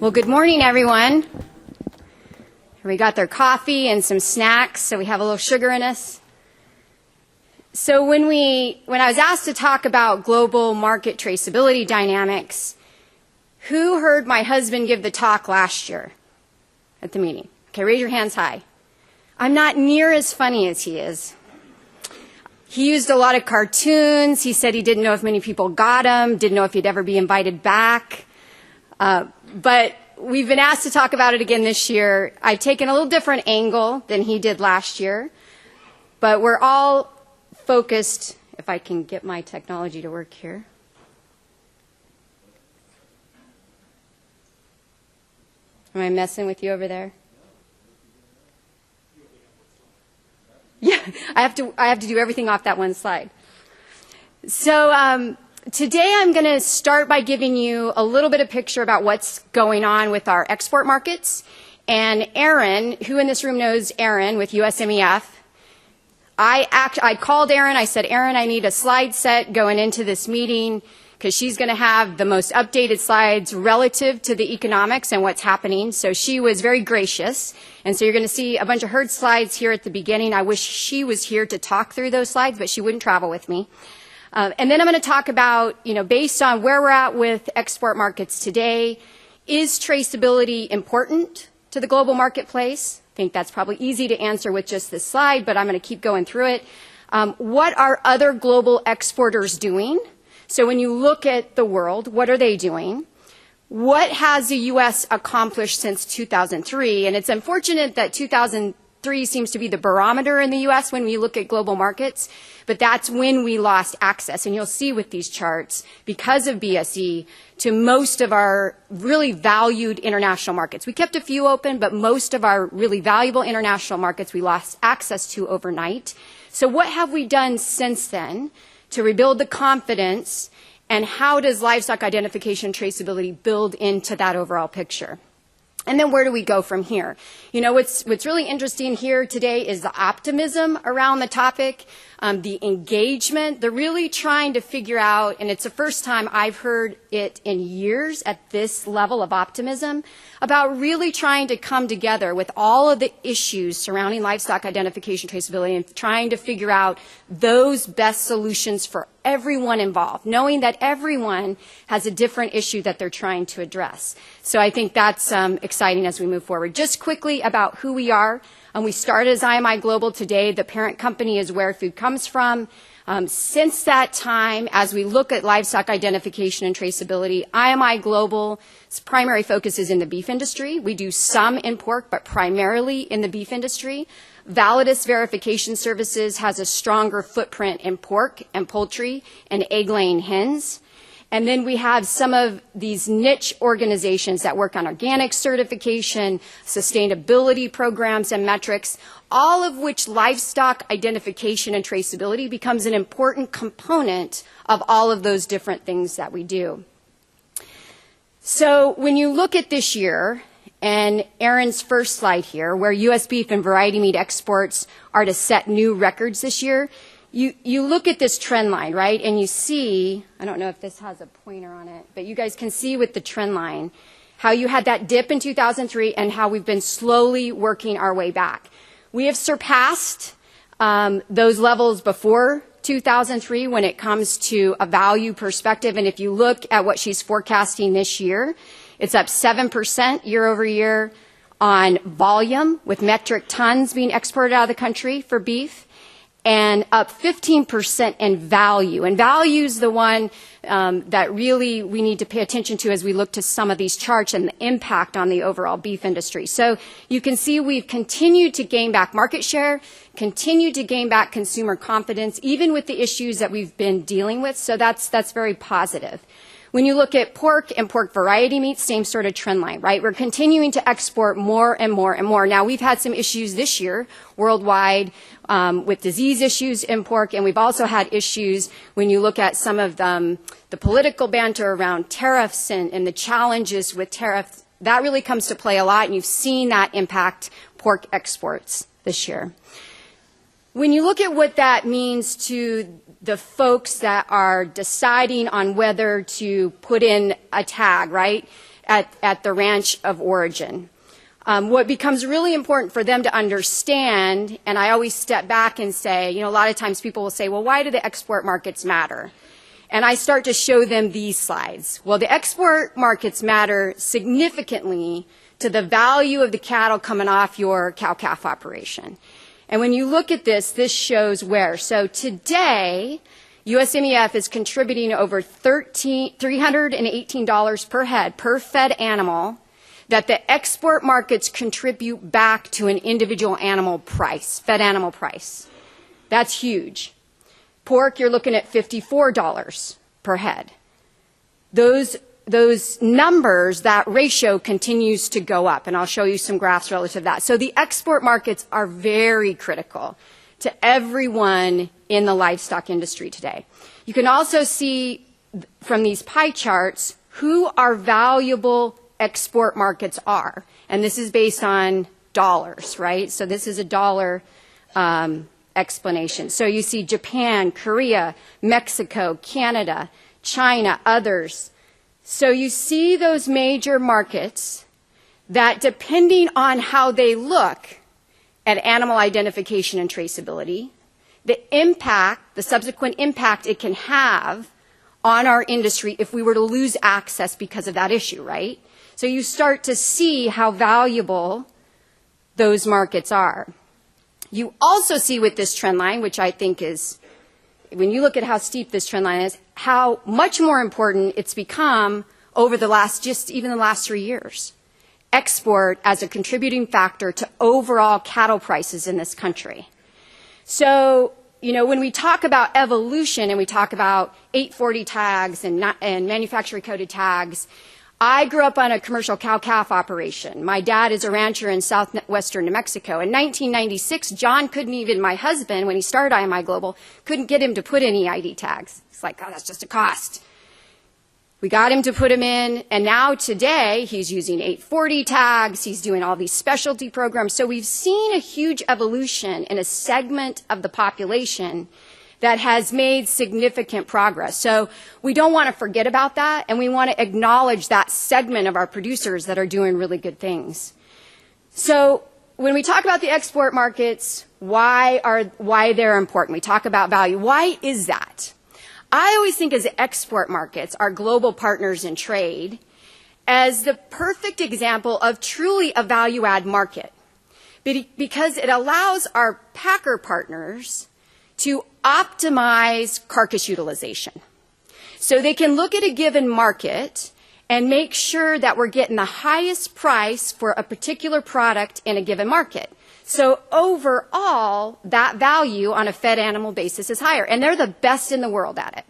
Well, good morning, everyone. We got their coffee and some snacks, so we have a little sugar in us. So when I was asked to talk about global market traceability dynamics, who heard my husband give the talk last year at the meeting? Okay, raise your hands high. I'm not near as funny as he is. He used a lot of cartoons. He said he didn't know if many people got him, didn't know if he'd ever be invited back. But we've been asked to talk about it again this year. I've taken a little different angle than he did last year. But we're all focused, if I can get my technology to work here. Am I messing with you over there? Yeah, I have to do everything off that one slide. So today I'm going to start by giving you a little bit of picture about what's going on with our export markets. And Erin, who in this room knows Erin with USMEF, I called Erin. I said, Erin, I need a slide set going into this meeting because she's going to have the most updated slides relative to the economics and what's happening. So she was very gracious. And so you're going to see a bunch of her slides here at the beginning. I wish she was here to talk through those slides, but she wouldn't travel with me. And then I'm going to talk about, based on where we're at with export markets today, is traceability important to the global marketplace? I think that's probably easy to answer with just this slide, but I'm going to keep going through it. What are other global exporters doing? So when you look at the world, what are they doing? What has the U.S. accomplished since 2003? And it's unfortunate that 2003 seems to be the barometer in the U.S. when we look at global markets, but that's when we lost access. And you'll see with these charts, because of BSE, to most of our really valued international markets. We kept a few open, but most of our really valuable international markets we lost access to overnight. So what have we done since then to rebuild the confidence, and how does livestock identification traceability build into that overall picture? And then where do we go from here? What's really interesting here today is the optimism around the topic, the engagement. They're really trying to figure out, and it's the first time I've heard it in years at this level of optimism, about really trying to come together with all of the issues surrounding livestock identification traceability and trying to figure out those best solutions for everyone involved, knowing that everyone has a different issue that they're trying to address. So I think that's exciting as we move forward. Just quickly about who we are. We started as IMI Global today. The parent company is Where Food Comes From. Since that time, as we look at livestock identification and traceability, IMI Global's primary focus is in the beef industry. We do some in pork, but primarily in the beef industry. Validus Verification Services has a stronger footprint in pork and poultry and egg-laying hens. And then we have some of these niche organizations that work on organic certification, sustainability programs and metrics, all of which livestock identification and traceability becomes an important component of all of those different things that we do. So when you look at this year, and Erin's first slide here, where U.S. beef and variety meat exports are to set new records this year, you look at this trend line, right? And you see, I don't know if this has a pointer on it, but you guys can see with the trend line how you had that dip in 2003 and how we've been slowly working our way back. We have surpassed those levels before 2003 when it comes to a value perspective. And if you look at what she's forecasting this year, it's up 7% year over year on volume, with metric tons being exported out of the country for beef, and up 15% in value. And value is the one that really we need to pay attention to as we look to some of these charts and the impact on the overall beef industry. So you can see we've continued to gain back market share, continued to gain back consumer confidence, even with the issues that we've been dealing with. So that's very positive. When you look at pork and pork variety meat, same sort of trend line, right? We're continuing to export more and more and more. Now, we've had some issues this year worldwide with disease issues in pork, and we've also had issues when you look at some of the political banter around tariffs and the challenges with tariffs. That really comes to play a lot, and you've seen that impact pork exports this year. When you look at what that means to the folks that are deciding on whether to put in a tag, right? at the ranch of origin. What becomes really important for them to understand, and I always step back and say, you know, a lot of times people will say, well, why do the export markets matter? And I start to show them these slides. Well, the export markets matter significantly to the value of the cattle coming off your cow-calf operation. And when you look at this, this shows where. So today, USMEF is contributing over $318 per head, per fed animal, that the export markets contribute back to an individual animal price, fed animal price. That's huge. Pork, you're looking at $54 per head. Those numbers, that ratio continues to go up, and I'll show you some graphs relative to that. So the export markets are very critical to everyone in the livestock industry today. You can also see from these pie charts who our valuable export markets are, and this is based on dollars, right? So this is a dollar explanation. So you see Japan, Korea, Mexico, Canada, China, others. So you see those major markets that, depending on how they look at animal identification and traceability, the impact, the subsequent impact it can have on our industry if we were to lose access because of that issue, right? So you start to see how valuable those markets are. You also see with this trend line, which I think is, when you look at how steep this trend line is, how much more important it's become over the last, just even the last 3 years. Export as a contributing factor to overall cattle prices in this country. So, you know, when we talk about evolution and we talk about 840 tags and manufacturer coded tags, I grew up on a commercial cow-calf operation. My dad is a rancher in southwestern New Mexico. In 1996, John couldn't even, my husband, when he started IMI Global, couldn't get him to put in EID tags. It's like, oh, that's just a cost. We got him to put them in, and now today he's using 840 tags. He's doing all these specialty programs. So we've seen a huge evolution in a segment of the population that has made significant progress. So we don't want to forget about that, and we want to acknowledge that segment of our producers that are doing really good things. So when we talk about the export markets, why they're important, we talk about value. Why is that? I always think as export markets, our global partners in trade, as the perfect example of truly a value-add market, because it allows our packer partners to optimize carcass utilization. So they can look at a given market and make sure that we're getting the highest price for a particular product in a given market. So overall, that value on a fed animal basis is higher, and they're the best in the world at it.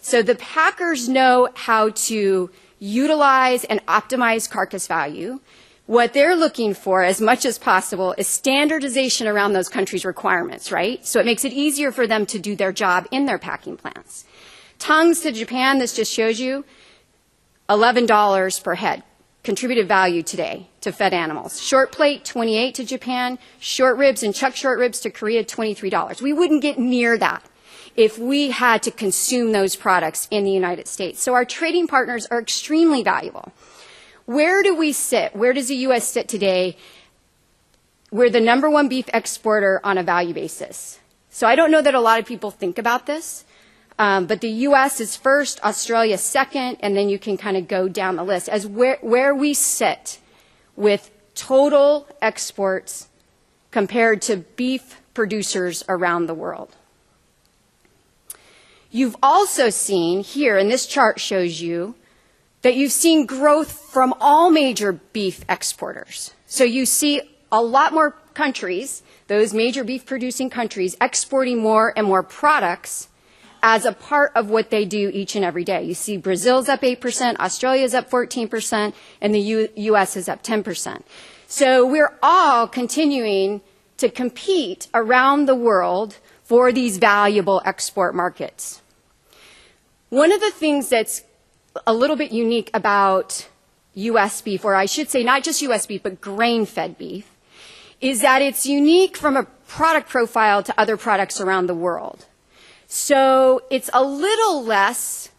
So the packers know how to utilize and optimize carcass value. What they're looking for, as much as possible, is standardization around those countries' requirements, right? So it makes it easier for them to do their job in their packing plants. Tongues to Japan, this just shows you, $11 per head, contributed value today to fed animals. Short plate, $28 to Japan. Short ribs and chuck short ribs to Korea, $23. We wouldn't get near that if we had to consume those products in the United States. So our trading partners are extremely valuable. Where do we sit? Where does the U.S. sit today? We're the #1 beef exporter on a value basis. So I don't know that a lot of people think about this, but the U.S. is first, Australia second, and then you can kind of go down the list as where we sit with total exports compared to beef producers around the world. You've also seen here, and this chart shows you, that you've seen growth from all major beef exporters. So you see a lot more countries, those major beef producing countries, exporting more and more products as a part of what they do each and every day. You see Brazil's up 8%, Australia's up 14%, and the US is up 10%. So we're all continuing to compete around the world for these valuable export markets. One of the things that's a little bit unique about U.S. beef, or I should say not just U.S. beef, but grain-fed beef, is that it's unique from a product profile to other products around the world. So it's a little less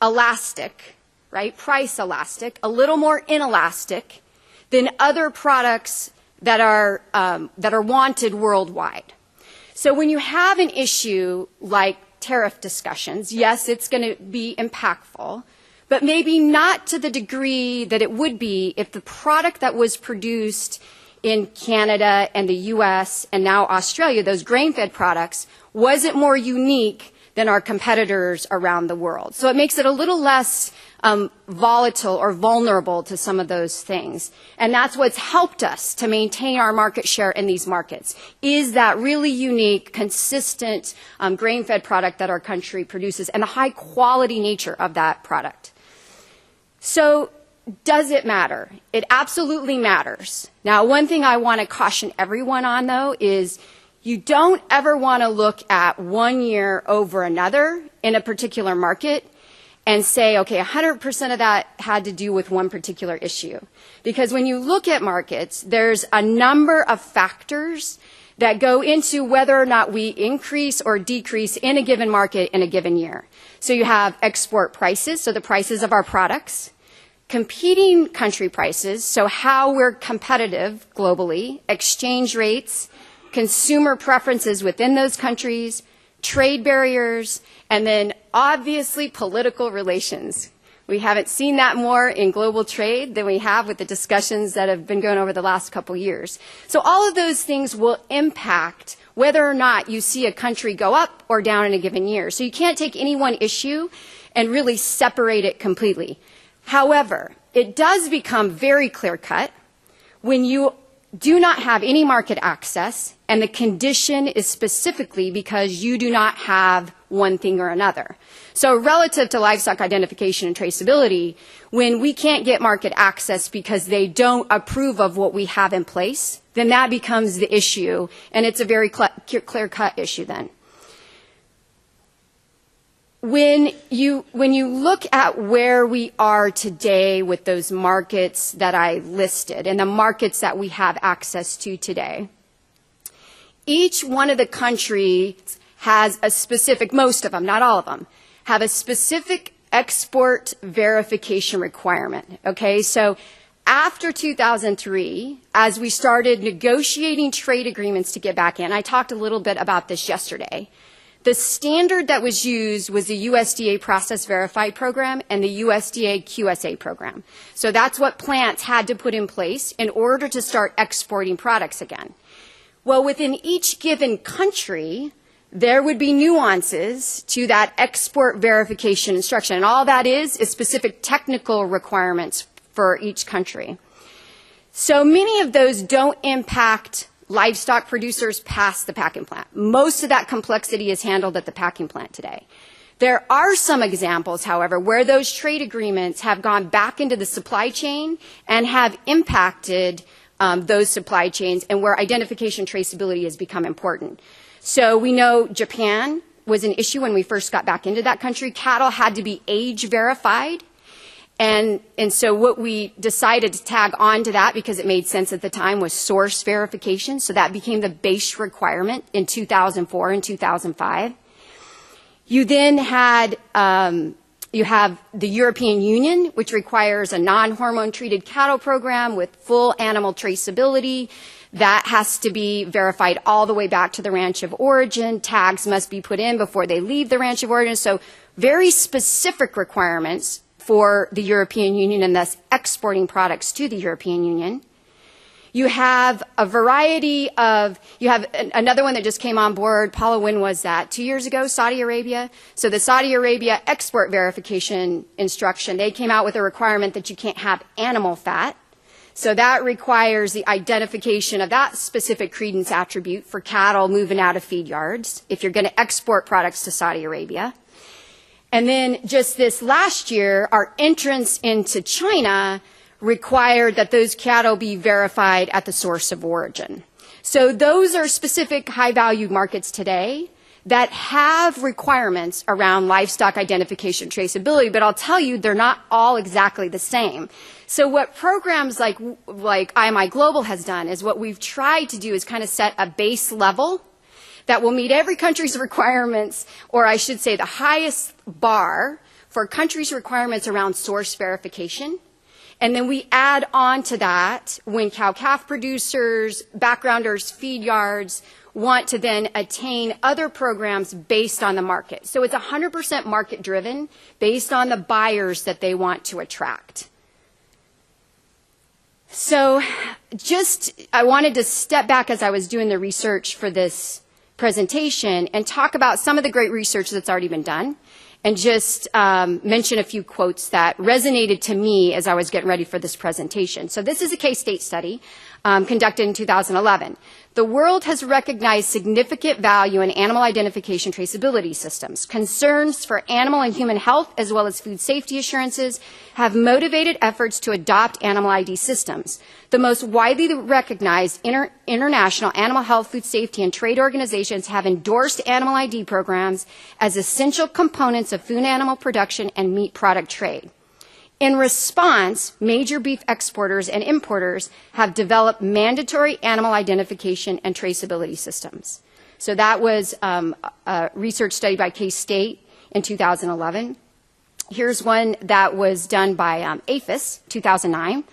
elastic, right? Price elastic, a little more inelastic than other products that are wanted worldwide. So when you have an issue like tariff discussions, yes, it's going to be impactful, but maybe not to the degree that it would be if the product that was produced in Canada and the US and now Australia, those grain-fed products, wasn't more unique than our competitors around the world. So it makes it a little less volatile or vulnerable to some of those things. And that's what's helped us to maintain our market share in these markets, is that really unique, consistent grain-fed product that our country produces and the high-quality nature of that product. So does it matter? It absolutely matters. Now, one thing I want to caution everyone on, though, is you don't ever want to look at 1 year over another in a particular market and say, okay, 100% of that had to do with one particular issue. Because when you look at markets, there's a number of factors that go into whether or not we increase or decrease in a given market in a given year. So you have export prices, so the prices of our products, competing country prices, so how we're competitive globally, exchange rates, consumer preferences within those countries, trade barriers, and then obviously political relations. We haven't seen that more in global trade than we have with the discussions that have been going over the last couple years. So all of those things will impact whether or not you see a country go up or down in a given year. So you can't take any one issue and really separate it completely. However, it does become very clear-cut when you do not have any market access and the condition is specifically because you do not have one thing or another. So relative to livestock identification and traceability, when we can't get market access because they don't approve of what we have in place, then that becomes the issue, and it's a very clear-cut issue then. When you look at where we are today with those markets that I listed and the markets that we have access to today, each one of the countries has a specific, most of them, not all of them, have a specific export verification requirement. Okay, so after 2003, as we started negotiating trade agreements to get back in, I talked a little bit about this yesterday. The standard that was used was the USDA Process Verified program and the USDA QSA program. So that's what plants had to put in place in order to start exporting products again. Well, within each given country, there would be nuances to that export verification instruction. And all that is specific technical requirements for each country. So many of those don't impact livestock producers past the packing plant. Most of that complexity is handled at the packing plant today. There are some examples, however, where those trade agreements have gone back into the supply chain and have impacted those supply chains and where identification traceability has become important. So we know Japan was an issue when we first got back into that country. Cattle had to be age verified. And so what we decided to tag on to that, because it made sense at the time, was source verification. So that became the base requirement in 2004 and 2005. You then had, you have the European Union, which requires a non-hormone treated cattle program with full animal traceability. That has to be verified all the way back to the ranch of origin. Tags must be put in before they leave the ranch of origin. So very specific requirements for the European Union and thus exporting products to the European Union. You have a variety of, you have another one that just came on board. Paula, when was that? 2 years ago, Saudi Arabia. So the Saudi Arabia export verification instruction, they came out with a requirement that you can't have animal fat. So that requires the identification of that specific credence attribute for cattle moving out of feed yards if you're going to export products to Saudi Arabia. And then just this last year, our entrance into China required that those cattle be verified at the source of origin. So those are specific high-value markets today that have requirements around livestock identification traceability, but I'll tell you, they're not all exactly the same. So what programs like IMI Global has done is what we've tried to do is kind of set a base level that will meet every country's requirements, or I should say the highest bar for countries' requirements around source verification. And then we add on to that when cow-calf producers, backgrounders, feed yards want to then attain other programs based on the market. So it's 100% market-driven based on the buyers that they want to attract. So I wanted to step back as I was doing the research for this presentation and talk about some of the great research that's already been done, and just mention a few quotes that resonated to me as I was getting ready for this presentation. So this is a K-State study conducted in 2011. The world has recognized significant value in animal identification traceability systems. Concerns for animal and human health, as well as food safety assurances, have motivated efforts to adopt animal ID systems. The most widely recognized international animal health, food safety, and trade organizations have endorsed animal ID programs as essential components of food animal production and meat product trade. In response, major beef exporters and importers have developed mandatory animal identification and traceability systems. So that was a research study by K-State in 2011. Here's one that was done by APHIS, 2009.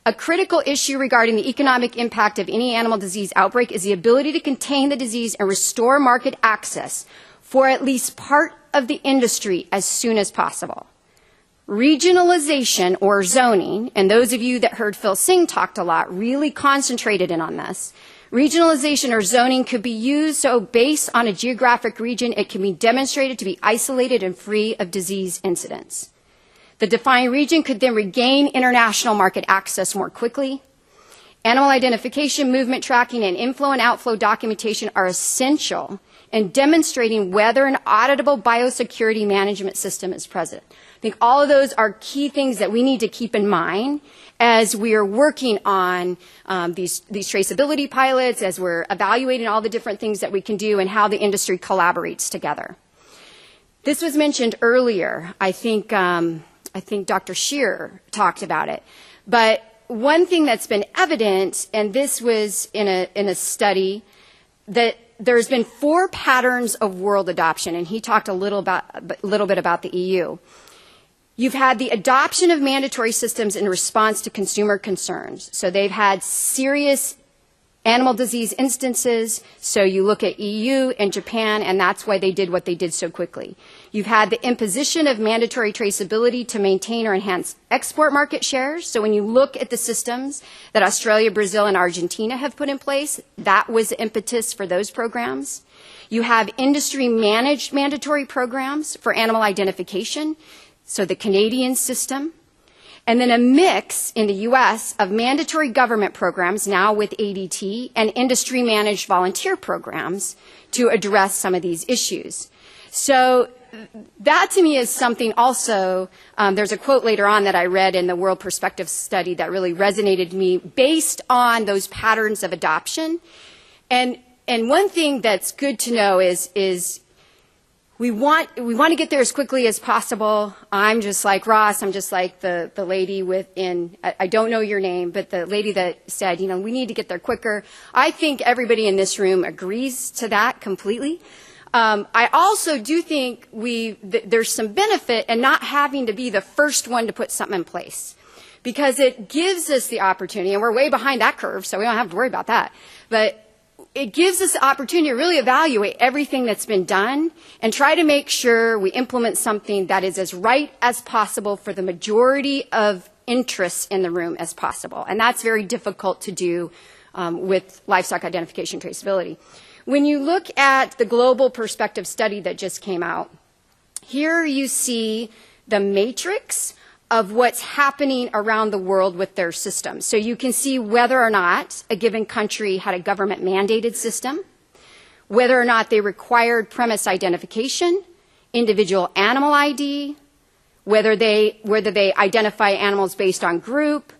A critical issue regarding the economic impact of any animal disease outbreak is the ability to contain the disease and restore market access for at least part of the industry as soon as possible. Regionalization or zoning, and those of you that heard Phil Singh talked a lot, really concentrated in on this. Regionalization or zoning could be used so based on a geographic region, it can be demonstrated to be isolated and free of disease incidents. The defined region could then regain international market access more quickly. Animal identification, movement tracking, and inflow and outflow documentation are essential in demonstrating whether an auditable biosecurity management system is present. I think all of those are key things that we need to keep in mind as we are working on these traceability pilots, as we're evaluating all the different things that we can do and how the industry collaborates together. This was mentioned earlier. I think Dr. Shearer talked about it. But one thing that's been evident, and this was in a study, that there's been 4 patterns of world adoption, and he talked a little bit about the EU. You've had the adoption of mandatory systems in response to consumer concerns. So they've had serious animal disease instances. So you look at EU and Japan, and that's why they did what they did so quickly. You've had the imposition of mandatory traceability to maintain or enhance export market shares. So when you look at the systems that Australia, Brazil, and Argentina have put in place, that was the impetus for those programs. You have industry-managed mandatory programs for animal identification. So the Canadian system, and then a mix in the U.S. of mandatory government programs, now with ADT, and industry-managed volunteer programs to address some of these issues. So that to me is something also, there's a quote later on that I read in the World Perspective study that really resonated to me based on those patterns of adoption. And one thing that's good to know is we want to get there as quickly as possible. I'm just like Ross. I'm just like the lady I don't know your name, but the lady that said, we need to get there quicker. I think everybody in this room agrees to that completely. I also do think there's some benefit in not having to be the first one to put something in place, because it gives us the opportunity, and we're way behind that curve, so we don't have to worry about that. But it gives us the opportunity to really evaluate everything that's been done and try to make sure we implement something that is as right as possible for the majority of interests in the room as possible. And that's very difficult to do with livestock identification traceability. When you look at the Global Perspective study that just came out, here you see the matrix of what's happening around the world with their systems. So you can see whether or not a given country had a government-mandated system, whether or not they required premise identification, individual animal ID, whether they identify animals based on group,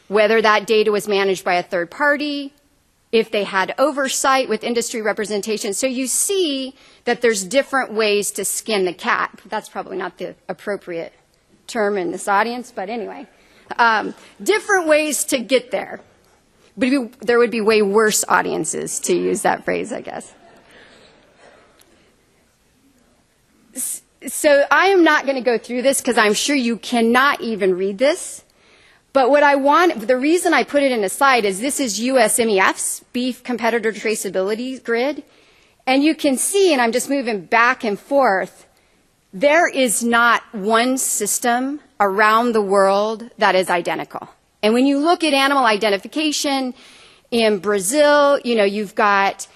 whether that data was managed by a third party, if they had oversight with industry representation. So you see that there's different ways to skin the cat. That's probably not the appropriate term in this audience, but anyway, different ways to get there. But there would be way worse audiences to use that phrase, I guess. So I am not going to go through this because I'm sure you cannot even read this. But what I want, the reason I put it in a slide is this is USMEF's Beef Competitor Traceability Grid. And you can see, and I'm just moving back and forth, there is not one system around the world that is identical. And when you look at animal identification in Brazil, you know, you've got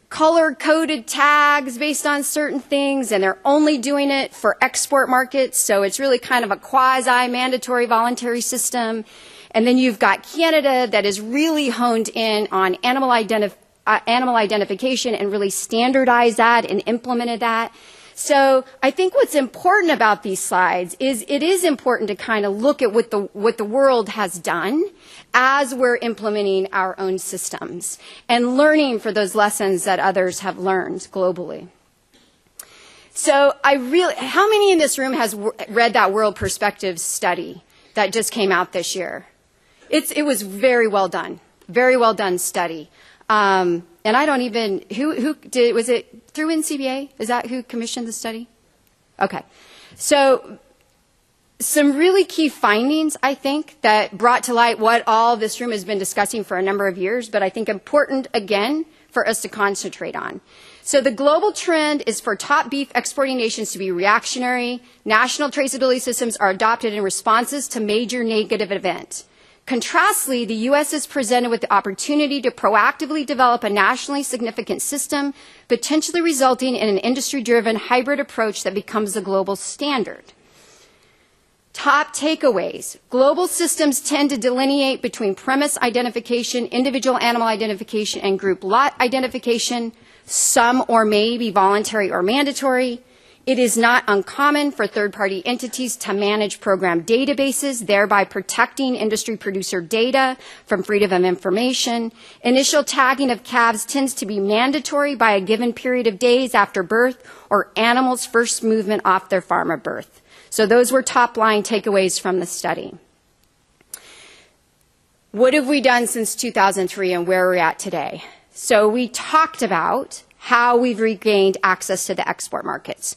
color-coded tags based on certain things, and they're only doing it for export markets, so it's really kind of a quasi-mandatory voluntary system. And then you've got Canada that is really honed in on animal identification and really standardized that and implemented that. So I think what's important about these slides is it is important to kind of look at what the world has done as we're implementing our own systems and learning for those lessons that others have learned globally. So how many in this room has read that World Perspectives study that just came out this year? It was very well done study. And I don't even, was it through NCBA? Is that who commissioned the study? Okay. So some really key findings, I think, that brought to light what all this room has been discussing for a number of years, but I think important, again, for us to concentrate on. So the global trend is for top beef exporting nations to be reactionary. National traceability systems are adopted in responses to major negative events. Contrastly, the U.S. is presented with the opportunity to proactively develop a nationally significant system, potentially resulting in an industry-driven hybrid approach that becomes the global standard. Top takeaways. Global systems tend to delineate between premise identification, individual animal identification, and group lot identification. Some or may be voluntary or mandatory. It is not uncommon for third-party entities to manage program databases, thereby protecting industry producer data from freedom of information. Initial tagging of calves tends to be mandatory by a given period of days after birth or animals' first movement off their farm of birth. So those were top-line takeaways from the study. What have we done since 2003 and where we're at today? So we talked about how we've regained access to the export markets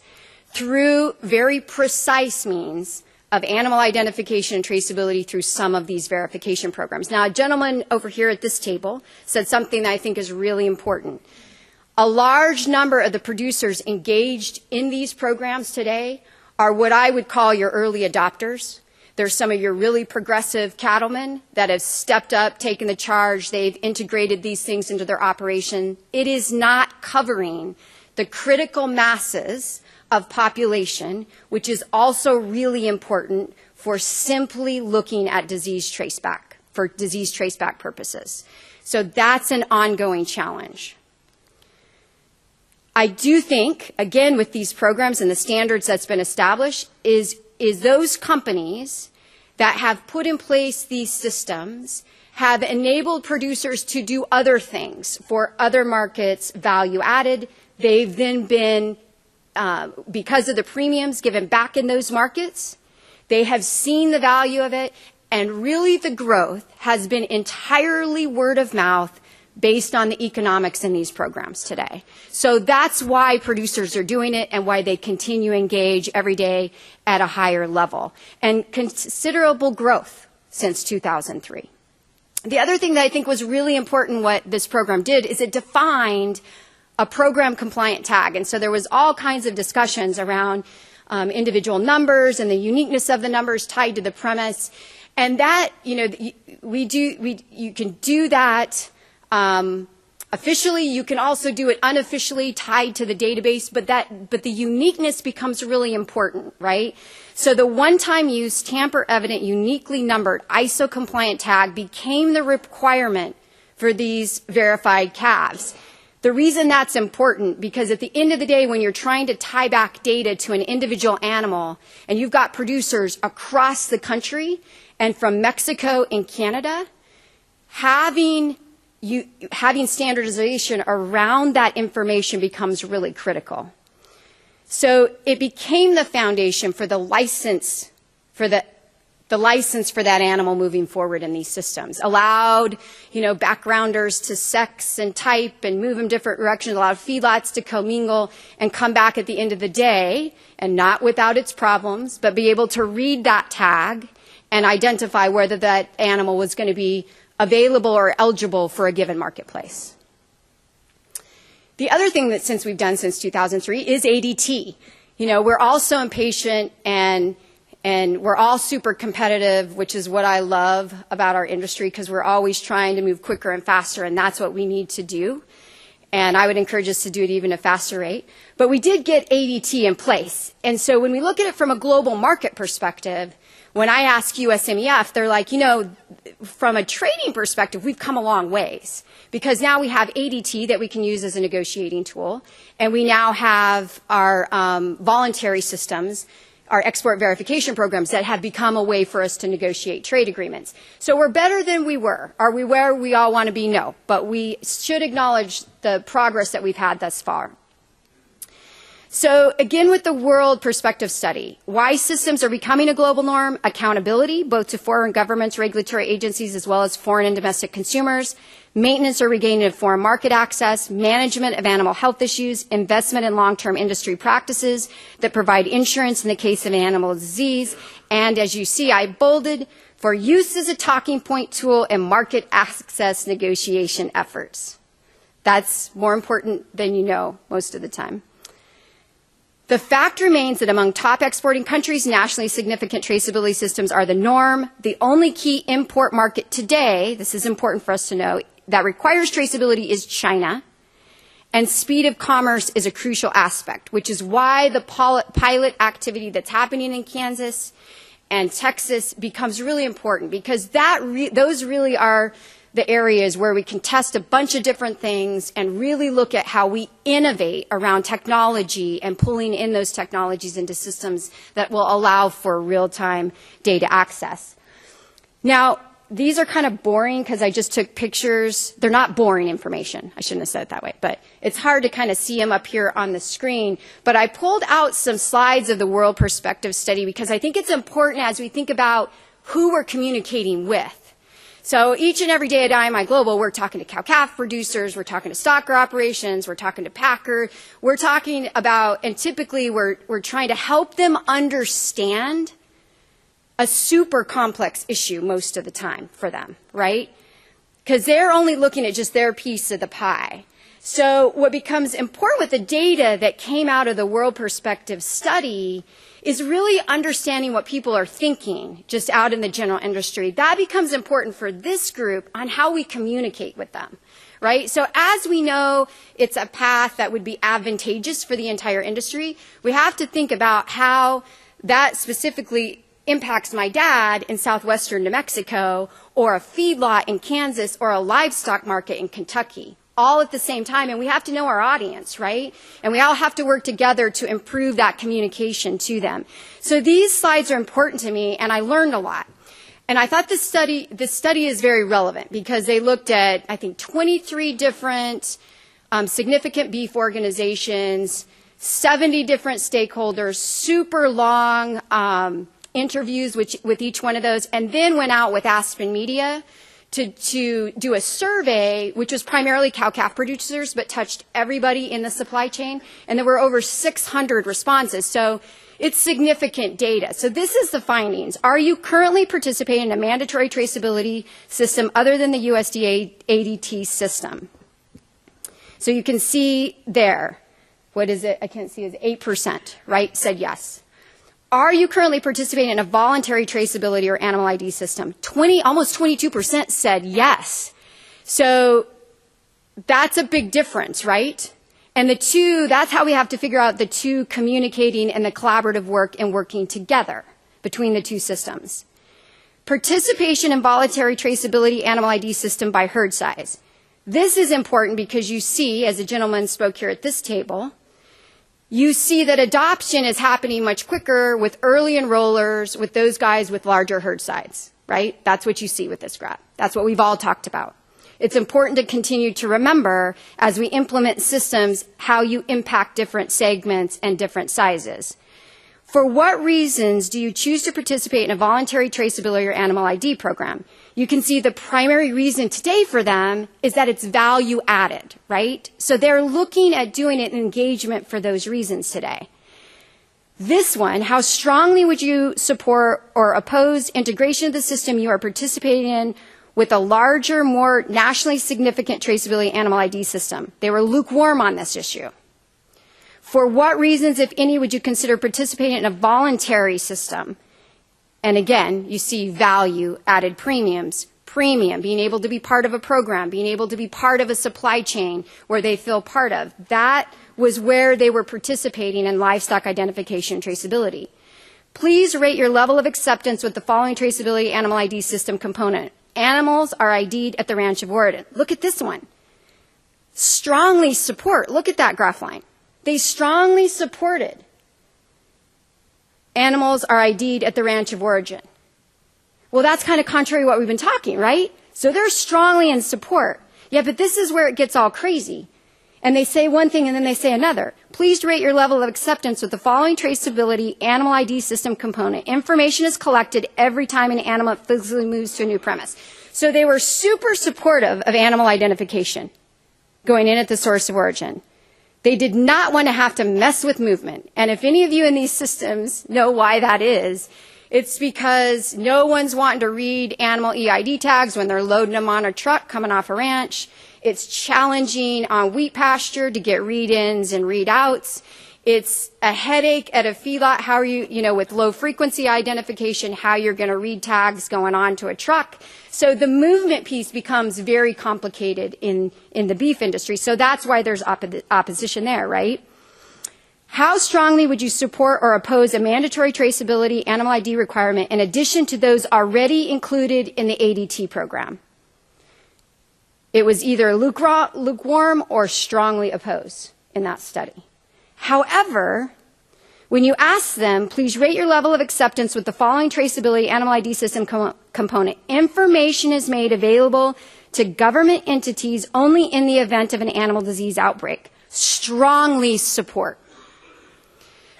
through very precise means of animal identification and traceability through some of these verification programs. Now, a gentleman over here at this table said something that I think is really important. A large number of the producers engaged in these programs today are what I would call your early adopters. There's some of your really progressive cattlemen that have stepped up, taken the charge. They've integrated these things into their operation. It is not covering the critical masses of population, which is also really important for simply looking at disease traceback, for disease traceback purposes. So that's an ongoing challenge. I do think, again, with these programs and the standards that's been established, is those companies that have put in place these systems have enabled producers to do other things for other markets, value added. They've then been, because of the premiums given back in those markets, they have seen the value of it, and really the growth has been entirely word of mouth based on the economics in these programs today. So that's why producers are doing it and why they continue to engage every day at a higher level. And considerable growth since 2003. The other thing that I think was really important what this program did is it defined a program compliant tag. And so there was all kinds of discussions around individual numbers and the uniqueness of the numbers tied to the premise. And that, you know, you can do that officially. You can also do it unofficially tied to the database, but the uniqueness becomes really important, right? So the one-time use, tamper-evident, uniquely numbered, ISO-compliant tag became the requirement for these verified calves. The reason that's important, because at the end of the day, when you're trying to tie back data to an individual animal, and you've got producers across the country and from Mexico and Canada, having standardization around that information becomes really critical. So it became the foundation for the license, for the the license for that animal moving forward in these systems, allowed, backgrounders to sex and type and move in different directions, allowed feedlots to commingle and come back at the end of the day, and not without its problems, but be able to read that tag and identify whether that animal was going to be available or eligible for a given marketplace. The other thing that we've done since 2003 is ADT. We're all so impatient and we're all super competitive, which is what I love about our industry, because we're always trying to move quicker and faster, and that's what we need to do. And I would encourage us to do it even at a faster rate. But we did get ADT in place. And so when we look at it from a global market perspective, when I ask USMEF, they're like, from a trading perspective, we've come a long ways. Because now we have ADT that we can use as a negotiating tool. And we now have our voluntary systems, our export verification programs that have become a way for us to negotiate trade agreements. So we're better than we were. Are we where we all want to be? No. But we should acknowledge the progress that we've had thus far. So again, with the world perspective study, why systems are becoming a global norm: accountability, both to foreign governments, regulatory agencies, as well as foreign and domestic consumers; maintenance or regaining of foreign market access; management of animal health issues; investment in long-term industry practices that provide insurance in the case of an animal disease; and as you see, I bolded, for use as a talking point tool in market access negotiation efforts. That's more important than you know most of the time. The fact remains that among top exporting countries, nationally significant traceability systems are the norm. The only key import market today, this is important for us to know, that requires traceability is China. And speed of commerce is a crucial aspect, which is why the pilot activity that's happening in Kansas and Texas becomes really important, because those really are the areas where we can test a bunch of different things and really look at how we innovate around technology and pulling in those technologies into systems that will allow for real-time data access. Now, these are kind of boring because I just took pictures. They're not boring information. I shouldn't have said it that way, but it's hard to kind of see them up here on the screen. But I pulled out some slides of the World Perspective Study because I think it's important as we think about who we're communicating with. So each and every day at IMI Global, we're talking to cow-calf producers, we're talking to stocker operations, we're talking to packer, we're talking about, and typically we're trying to help them understand a super complex issue most of the time for them, right? Because they're only looking at just their piece of the pie. So what becomes important with the data that came out of the World Perspective Study is really understanding what people are thinking just out in the general industry. That becomes important for this group on how we communicate with them, right? So as we know it's a path that would be advantageous for the entire industry, we have to think about how that specifically impacts my dad in southwestern New Mexico, or a feedlot in Kansas, or a livestock market in Kentucky, all at the same time. And we have to know our audience, right? And we all have to work together to improve that communication to them. So these slides are important to me, and I learned a lot. And I thought this study is very relevant because they looked at, I think, 23 different significant beef organizations, 70 different stakeholders, super long interviews with each one of those, and then went out with Aspen Media to do a survey, which was primarily cow-calf producers, but touched everybody in the supply chain. And there were over 600 responses. So it's significant data. So this is the findings. Are you currently participating in a mandatory traceability system other than the USDA ADT system? So you can see there, what is it? I can't see, is 8%, right? Said yes. Are you currently participating in a voluntary traceability or animal ID system? Almost 22% said yes. So that's a big difference, right? And the two, that's how we have to figure out the two communicating and the collaborative work and working together between the two systems. Participation in voluntary traceability animal ID system by herd size. This is important because you see, as a gentleman spoke here at this table, you see that adoption is happening much quicker with early enrollers, with those guys with larger herd size, right? That's what you see with this graph. That's what we've all talked about. It's important to continue to remember as we implement systems how you impact different segments and different sizes. For what reasons do you choose to participate in a voluntary traceability or animal ID program? You can see the primary reason today for them is that it's value added, right? So they're looking at doing it in engagement for those reasons today. This one, how strongly would you support or oppose integration of the system you are participating in with a larger, more nationally significant traceability animal ID system? They were lukewarm on this issue. For what reasons, if any, would you consider participating in a voluntary system? And again, you see value, added premiums, premium, being able to be part of a program, being able to be part of a supply chain where they feel part of. That was where they were participating in livestock identification and traceability. Please rate your level of acceptance with the following traceability animal ID system component. Animals are ID'd at the ranch of origin. Look at this one. Strongly support. Look at that graph line. They strongly supported animals are ID'd at the ranch of origin. Well, that's kind of contrary to what we've been talking, right? So they're strongly in support. Yeah, but this is where it gets all crazy. And they say one thing and then they say another. Please rate your level of acceptance with the following traceability animal ID system component. Information is collected every time an animal physically moves to a new premise. So they were super supportive of animal identification going in at the source of origin. They did not want to have to mess with movement. And if any of you in these systems know why that is, it's because no one's wanting to read animal EID tags when they're loading them on a truck coming off a ranch. It's challenging on wheat pasture to get read-ins and read-outs. It's a headache at a feedlot, how are you, with low frequency identification, how you're going to read tags going on to a truck. So the movement piece becomes very complicated in the beef industry. So that's why there's opposition there, right? How strongly would you support or oppose a mandatory traceability animal ID requirement in addition to those already included in the ADT program? It was either lukewarm or strongly oppose in that study. However, when you ask them, please rate your level of acceptance with the following traceability animal ID system component. Information is made available to government entities only in the event of an animal disease outbreak. Strongly support.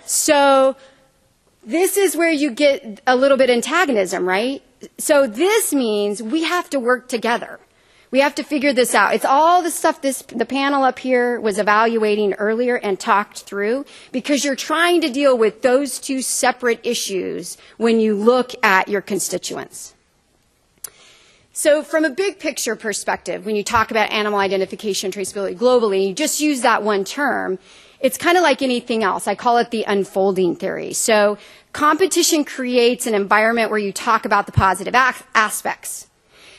So this is where you get a little bit antagonism, right? So this means we have to work together. We have to figure this out. It's all the stuff the panel up here was evaluating earlier and talked through, because you're trying to deal with those two separate issues when you look at your constituents. So from a big picture perspective, when you talk about animal identification traceability globally, you just use that one term. It's kind of like anything else. I call it the unfolding theory. So competition creates an environment where you talk about the positive aspects.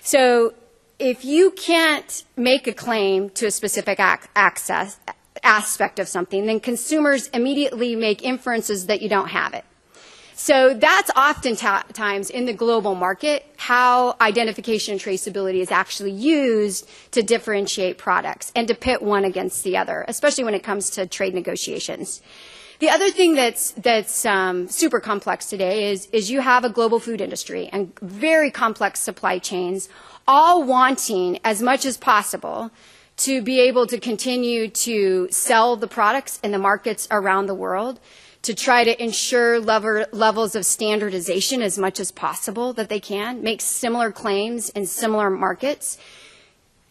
So if you can't make a claim to a specific aspect of something, then consumers immediately make inferences that you don't have it. So that's oftentimes in the global market how identification and traceability is actually used to differentiate products and to pit one against the other, especially when it comes to trade negotiations. The other thing that's super complex today is you have a global food industry and very complex supply chains, all wanting as much as possible to be able to continue to sell the products in the markets around the world, to try to ensure levels of standardization as much as possible that they can, make similar claims in similar markets,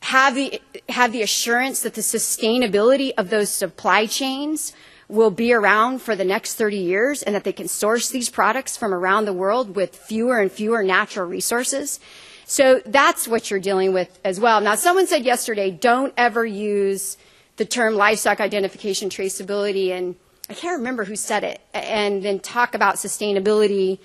have the assurance that the sustainability of those supply chains will be around for the next 30 years and that they can source these products from around the world with fewer and fewer natural resources. So that's what you're dealing with as well. Now, someone said yesterday, don't ever use the term livestock identification traceability, and I can't remember who said it, and then talk about sustainability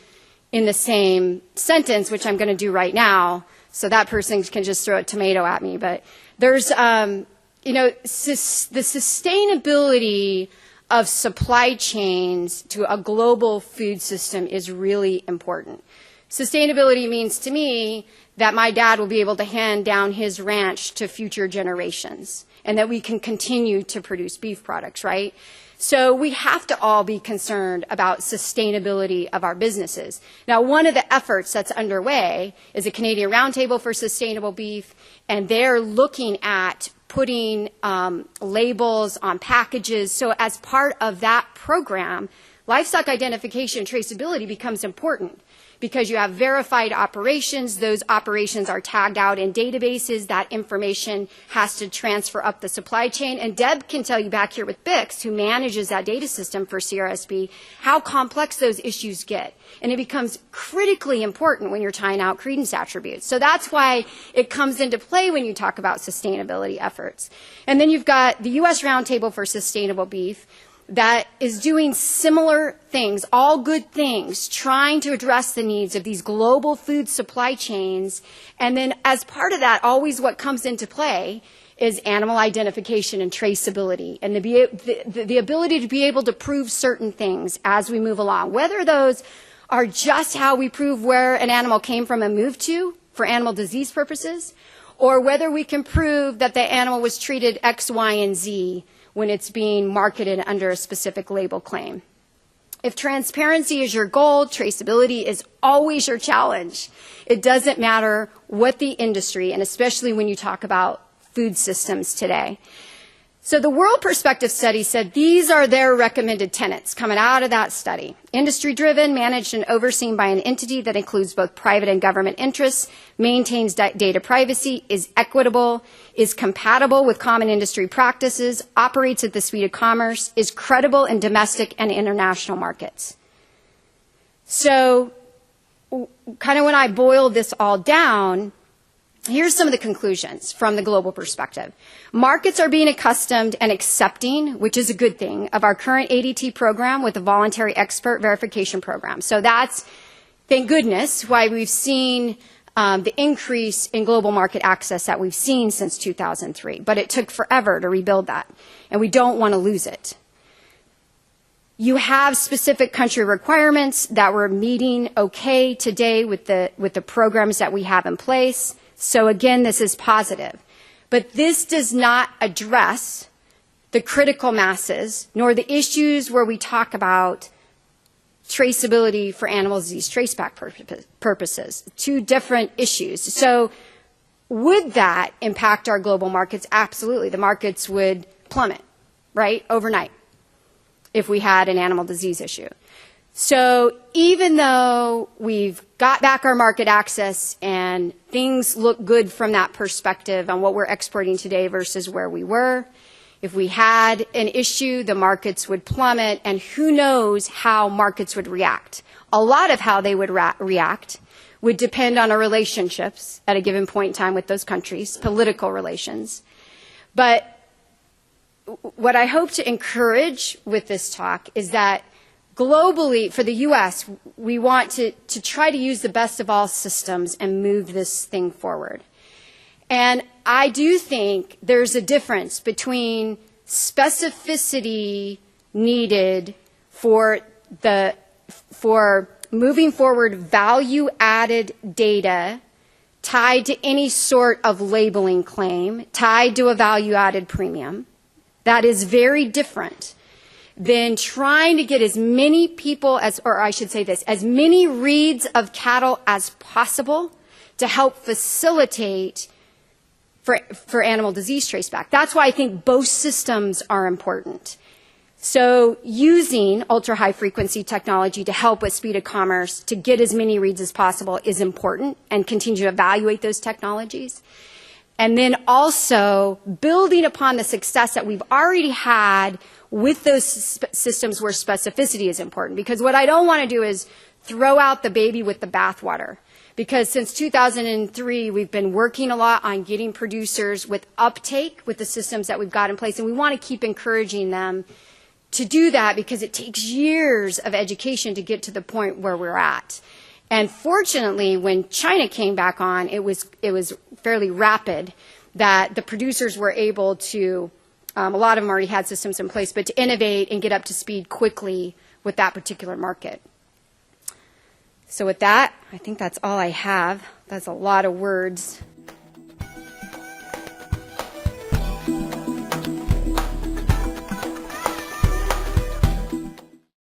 in the same sentence, which I'm going to do right now, so that person can just throw a tomato at me. But there's, the sustainability of supply chains to a global food system is really important. Sustainability means to me that my dad will be able to hand down his ranch to future generations and that we can continue to produce beef products, right? So we have to all be concerned about sustainability of our businesses. Now, one of the efforts that's underway is a Canadian Roundtable for Sustainable Beef, and they're looking at putting labels on packages. So as part of that program, livestock identification traceability becomes important because you have verified operations. Those operations are tagged out in databases. That information has to transfer up the supply chain. And Deb can tell you back here with Bix, who manages that data system for CRSB, how complex those issues get. And it becomes critically important when you're tying out credence attributes. So that's why it comes into play when you talk about sustainability efforts. And then you've got the U.S. Roundtable for Sustainable Beef, that is doing similar things, all good things, trying to address the needs of these global food supply chains. And then as part of that, always what comes into play is animal identification and traceability, and the ability to be able to prove certain things as we move along, whether those are just how we prove where an animal came from and moved to for animal disease purposes, or whether we can prove that the animal was treated X, Y, and Z when it's being marketed under a specific label claim. If transparency is your goal, traceability is always your challenge. It doesn't matter what the industry, and especially when you talk about food systems today. So the World Perspective Study said these are their recommended tenets coming out of that study. Industry-driven, managed and overseen by an entity that includes both private and government interests, maintains data privacy, is equitable, is compatible with common industry practices, operates at the speed of commerce, is credible in domestic and international markets. So kind of when I boiled this all down, here's some of the conclusions from the global perspective. Markets are being accustomed and accepting, which is a good thing, of our current ADT program with the voluntary expert verification program. So that's, thank goodness, why we've seen the increase in global market access that we've seen since 2003. But it took forever to rebuild that, and we don't want to lose it. You have specific country requirements that we're meeting okay today with the programs that we have in place. So again, this is positive. But this does not address the critical masses, nor the issues where we talk about traceability for animal disease traceback purposes. Two different issues. So would that impact our global markets? Absolutely. The markets would plummet, right, overnight if we had an animal disease issue. So even though we've got back our market access and things look good from that perspective on what we're exporting today versus where we were, if we had an issue, the markets would plummet, and who knows how markets would react. A lot of how they would react would depend on our relationships at a given point in time with those countries, political relations. But what I hope to encourage with this talk is that globally, for the U.S., we want to try to use the best of all systems and move this thing forward. And I do think there's a difference between specificity needed for moving forward value-added data tied to any sort of labeling claim, tied to a value-added premium. That is very different than trying to get as many people as many reads of cattle as possible to help facilitate for animal disease traceback. That's why I think both systems are important. So using ultra-high frequency technology to help with speed of commerce to get as many reads as possible is important, and continue to evaluate those technologies. And then also building upon the success that we've already had with those systems where specificity is important. Because what I don't want to do is throw out the baby with the bathwater. Because since 2003, we've been working a lot on getting producers with uptake with the systems that we've got in place. And we want to keep encouraging them to do that, because it takes years of education to get to the point where we're at. And fortunately, when China came back on, it was fairly rapid that the producers were able to, a lot of them already had systems in place, but to innovate and get up to speed quickly with that particular market. So with that, I think that's all I have. That's a lot of words.